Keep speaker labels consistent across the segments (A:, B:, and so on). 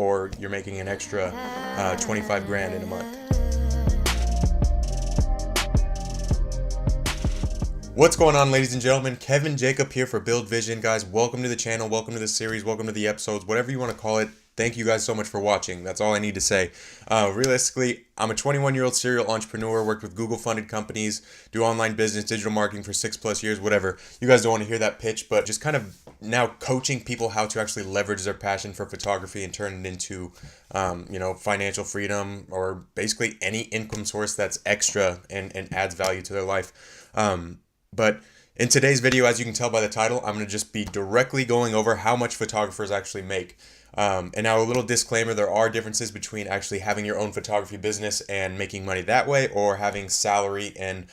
A: or you're making an extra 25 grand in a month. What's going on, ladies and gentlemen? Kevin Jacob here for Build Vision. Guys, welcome to the channel, welcome to the series, welcome to the episodes, whatever you want to call it. Thank you guys so much for watching. That's all I need to say. Realistically, I'm a 21-year-old serial entrepreneur, worked with Google-funded companies, do online business, digital marketing for 6+ years, whatever. You guys don't want to hear that pitch, but just kind of now coaching people how to actually leverage their passion for photography and turn it into, financial freedom, or basically any income source that's extra and adds value to their life. But in today's video, as you can tell by the title, I'm going to just be directly going over how much photographers actually make. And now a little disclaimer, there are differences between actually having your own photography business and making money that way, or having salary and,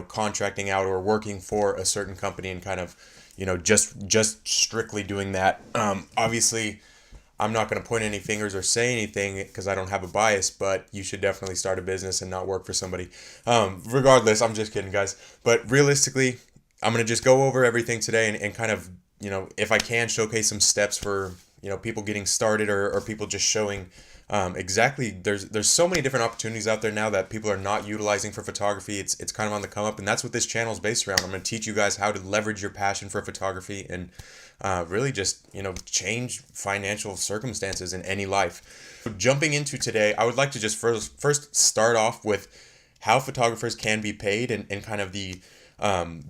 A: contracting out or working for a certain company and kind of, just strictly doing that. Obviously, I'm not going to point any fingers or say anything because I don't have a bias, but you should definitely start a business and not work for somebody. Regardless, I'm just kidding, guys. But realistically, I'm going to just go over everything today and kind of, if I can, showcase some steps for, people getting started or people just showing exactly. There's so many different opportunities out there now that people are not utilizing for photography. It's kind of on the come up, and that's what this channel is based around. I'm going to teach you guys how to leverage your passion for photography and really just, change financial circumstances in any life. So jumping into today, I would like to just first start off with how photographers can be paid and kind of the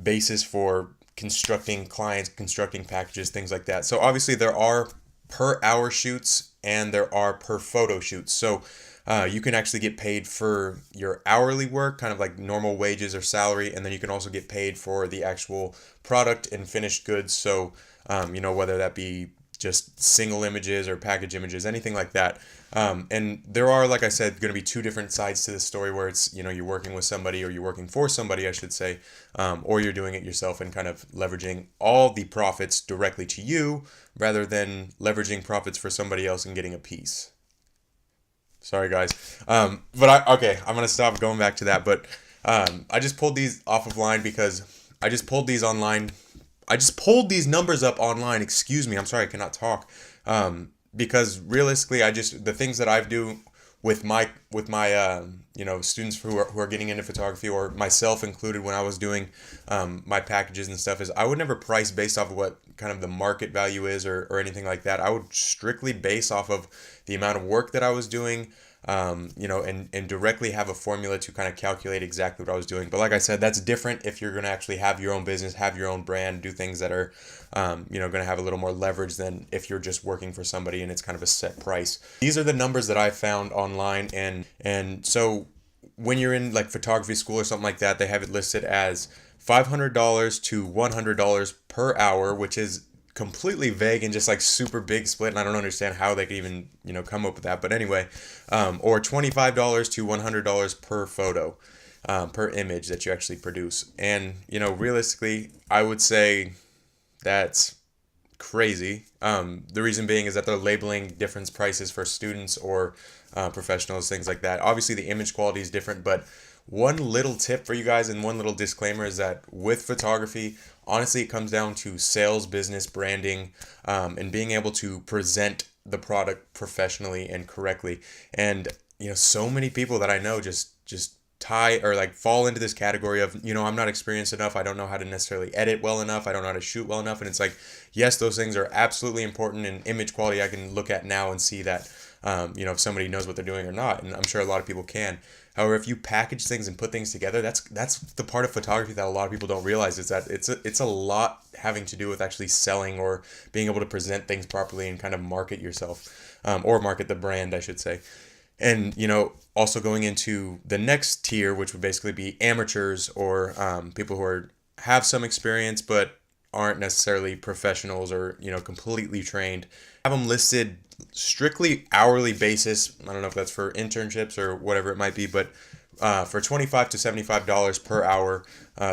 A: basis for constructing clients, constructing packages, things like that. So obviously there are per hour shoots and there are per photo shoots. So you can actually get paid for your hourly work, kind of like normal wages or salary, and then you can also get paid for the actual product and finished goods. So whether that be just single images or package images, anything like that. And there are, like I said, going to be two different sides to the story where it's, you're working with somebody, or you're working for somebody, I should say, or you're doing it yourself and kind of leveraging all the profits directly to you rather than leveraging profits for somebody else and getting a piece. Sorry, guys. I'm going to stop going back to that. But I just pulled these off of line because I just pulled these online. I just pulled these numbers up online. Excuse me. I'm sorry. I cannot talk. Because realistically, the things that I do with my students who are getting into photography, or myself included when I was doing my packages and stuff, is I would never price based off of what kind of the market value is or anything like that. I would strictly base off of the amount of work that I was doing, and directly have a formula to kind of calculate exactly what I was doing. But like I said, that's different if you're going to actually have your own business, have your own brand, do things that are, going to have a little more leverage than if you're just working for somebody and it's kind of a set price. These are the numbers that I found online. And so when you're in like photography school or something like that, they have it listed as $500 to $100 per hour, which is completely vague and just like super big split, and I don't understand how they could even come up with that. But anyway, or $25 to $100 per photo, per image that you actually produce. And realistically, I would say that's crazy. The reason being is that they're labeling different prices for students or professionals, things like that. Obviously the image quality is different, but one little tip for you guys and one little disclaimer is that with photography, honestly, it comes down to sales, business, branding, and being able to present the product professionally and correctly. And so many people that I know just tie or like fall into this category of, I'm not experienced enough, I don't know how to necessarily edit well enough, I don't know how to shoot well enough. And it's like, yes, those things are absolutely important, and image quality I can look at now and see that if somebody knows what they're doing or not, and I'm sure a lot of people can. However, if you package things and put things together, that's the part of photography that a lot of people don't realize, is that it's a lot having to do with actually selling or being able to present things properly and kind of market yourself, or market the brand, I should say. And also going into the next tier, which would basically be amateurs, or people who have some experience but aren't necessarily professionals or completely trained. Have them listed strictly hourly basis. I don't know if that's for internships or whatever it might be, but for $25 to $75 per hour,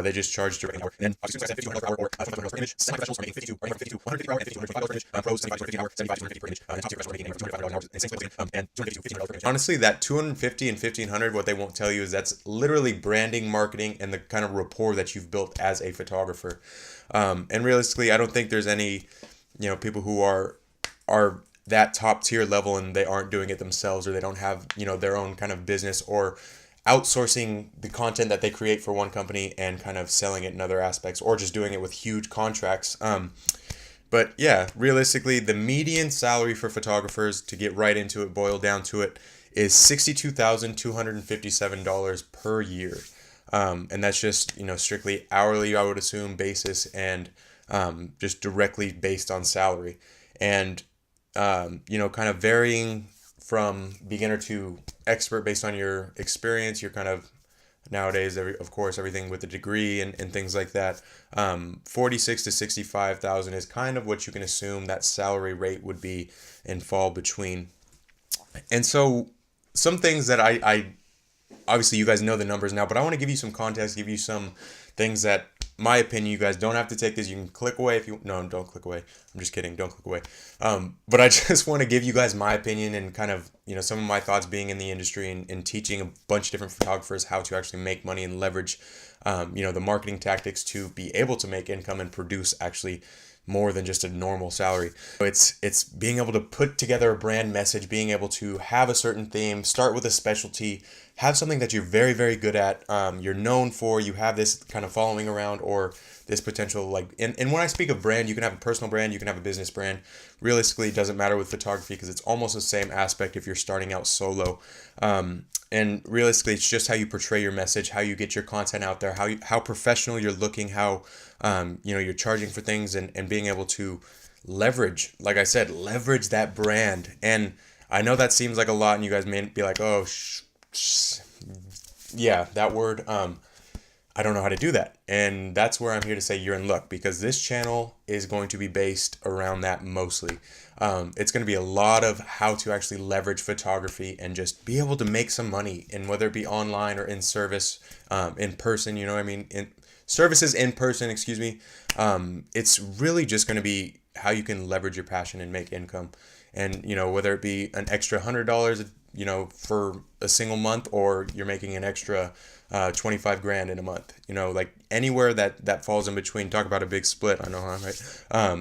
A: they just charge direct hour. And obviously, I said $50 per hour or $500 per image. Semi-professionals are making $52, $150, $150 per hour, and $50, $125 per image. Pros, $75 to $50 an hour, $75 to $150 per image. And top tier professionals are making $205 an hour, and same split, and $250 to $1,500 per image. Honestly, that $250 and $1,500, what they won't tell you is that's literally branding, marketing, and the kind of rapport that you've built as a photographer. And realistically, I don't think there's any, people who are that top tier level and they aren't doing it themselves, or they don't have, their own kind of business, or outsourcing the content that they create for one company and kind of selling it in other aspects, or just doing it with huge contracts. But yeah, realistically, the median salary for photographers, to get right into it, boil down to it, is $62,257 per year. And that's just, strictly hourly, I would assume, basis, and just directly based on salary. And, kind of varying from beginner to expert based on your experience. You're kind of nowadays, of course, everything with a degree and things like that. 46 to 65,000 is kind of what you can assume that salary rate would be and fall between. And so some things that I obviously, you guys know the numbers now, but I want to give you some context, give you some things that, my opinion, you guys don't have to take this. You can click away if you, no, don't click away. I'm just kidding. Don't click away. But I just want to give you guys my opinion and kind of, some of my thoughts being in the industry and teaching a bunch of different photographers how to actually make money and leverage, the marketing tactics to be able to make income and produce actually more than just a normal salary. It's being able to put together a brand message, being able to have a certain theme, start with a specialty, have something that you're very, very good at, you're known for, you have this kind of following around, or this potential, like, and when I speak of brand, you can have a personal brand, you can have a business brand. Realistically, it doesn't matter with photography because it's almost the same aspect if you're starting out solo. And realistically, it's just how you portray your message, how you get your content out there, how professional you're looking, how you're charging for things, and being able to leverage, like I said, leverage that brand. And I know that seems like a lot, and you guys may be like, oh, yeah, that word. I don't know how to do that. And that's where I'm here to say you're in luck, because this channel is going to be based around that mostly. It's going to be a lot of how to actually leverage photography and just be able to make some money, and whether it be online or in service, in person, in services in person, excuse me. It's really just going to be how you can leverage your passion and make income. And, whether it be an extra $100, for a single month, or you're making an extra 25 grand in a month, like anywhere that falls in between. Talk about a big split. I know, right?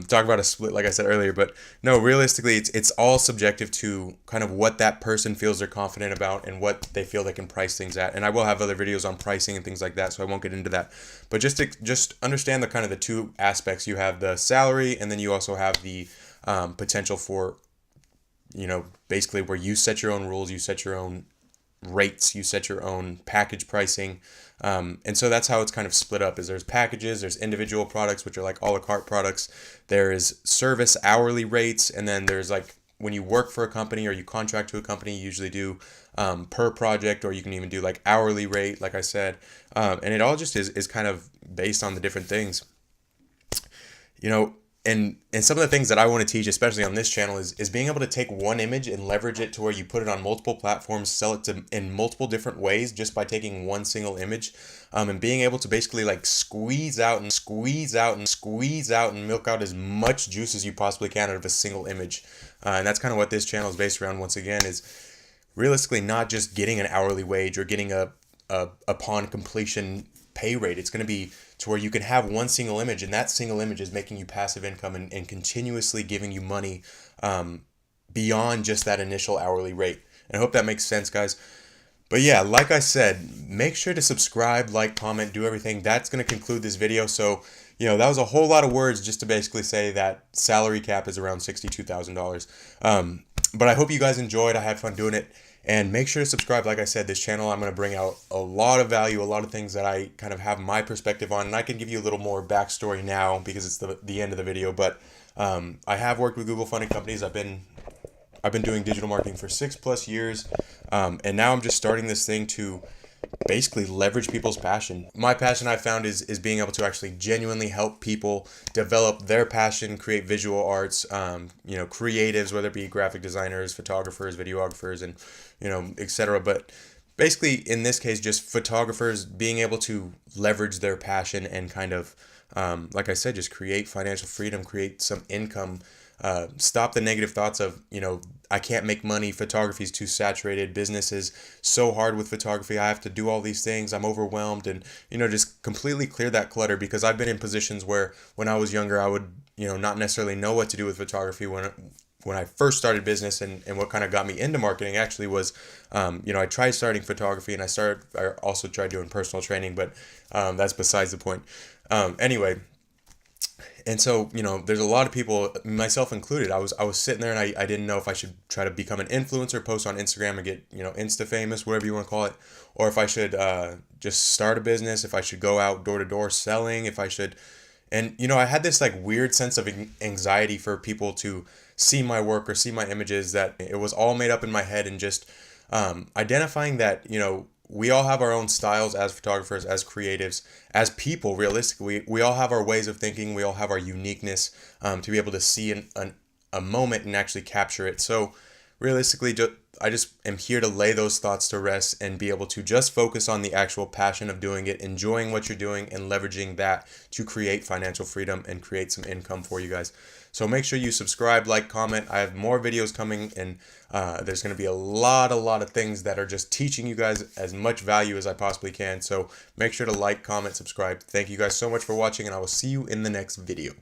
A: Talk about a split, like I said earlier, but no, realistically, it's all subjective to kind of what that person feels they're confident about and what they feel they can price things at. And I will have other videos on pricing and things like that, so I won't get into that. But just understand the kind of the two aspects. You have the salary, and then you also have the potential for, basically where you set your own rules, you set your own rates, you set your own package pricing. And so that's how it's kind of split up, is there's packages, there's individual products, which are like a la carte products. There is service hourly rates. And then there's like, when you work for a company or you contract to a company, you usually do per project, or you can even do like hourly rate, like I said. And it all just is kind of based on the different things, And some of the things that I want to teach, especially on this channel, is being able to take one image and leverage it to where you put it on multiple platforms, sell it in multiple different ways just by taking one single image, and being able to basically like squeeze out and milk out as much juice as you possibly can out of a single image. And that's kind of what this channel is based around, once again, is realistically not just getting an hourly wage or getting a upon completion pay rate. It's going to be to where you can have one single image, and that single image is making you passive income and continuously giving you money beyond just that initial hourly rate. And I hope that makes sense, guys. But yeah, like I said, make sure to subscribe, like, comment, do everything. That's going to conclude this video. So, that was a whole lot of words just to basically say that salary cap is around $62,000. But I hope you guys enjoyed. I had fun doing it. And make sure to subscribe. Like I said, this channel, I'm going to bring out a lot of value, a lot of things that I kind of have my perspective on. And I can give you a little more backstory now because it's the end of the video. But I have worked with Google funded companies. I've been doing digital marketing for 6+ years. And now I'm just starting this thing to basically leverage people's passion. My passion, I found, is being able to actually genuinely help people develop their passion, create visual arts, creatives, whether it be graphic designers, photographers, videographers, and etc. But basically, in this case, just photographers being able to leverage their passion and kind of, like I said, just create financial freedom, create some income. Stop the negative thoughts of, I can't make money, photography is too saturated, business is so hard with photography, I have to do all these things, I'm overwhelmed, and, just completely clear that clutter, because I've been in positions where when I was younger, I would, not necessarily know what to do with photography when I first started business, and what kind of got me into marketing actually was, I tried starting photography, and I also tried doing personal training, but that's besides the point. Anyway, and so, there's a lot of people, myself included. I was sitting there, and I didn't know if I should try to become an influencer, post on Instagram and get, Insta famous, whatever you want to call it, or if I should just start a business, if I should go out door to door selling, if I should. And I had this like weird sense of anxiety for people to see my work or see my images, that it was all made up in my head, and just identifying that, we all have our own styles as photographers, as creatives, as people. Realistically, we all have our ways of thinking. We all have our uniqueness, to be able to see a moment and actually capture it. So realistically, I just am here to lay those thoughts to rest and be able to just focus on the actual passion of doing it, enjoying what you're doing, and leveraging that to create financial freedom and create some income for you guys. So make sure you subscribe, like, comment. I have more videos coming, and there's going to be a lot of things that are just teaching you guys as much value as I possibly can. So make sure to like, comment, subscribe. Thank you guys so much for watching, and I will see you in the next video.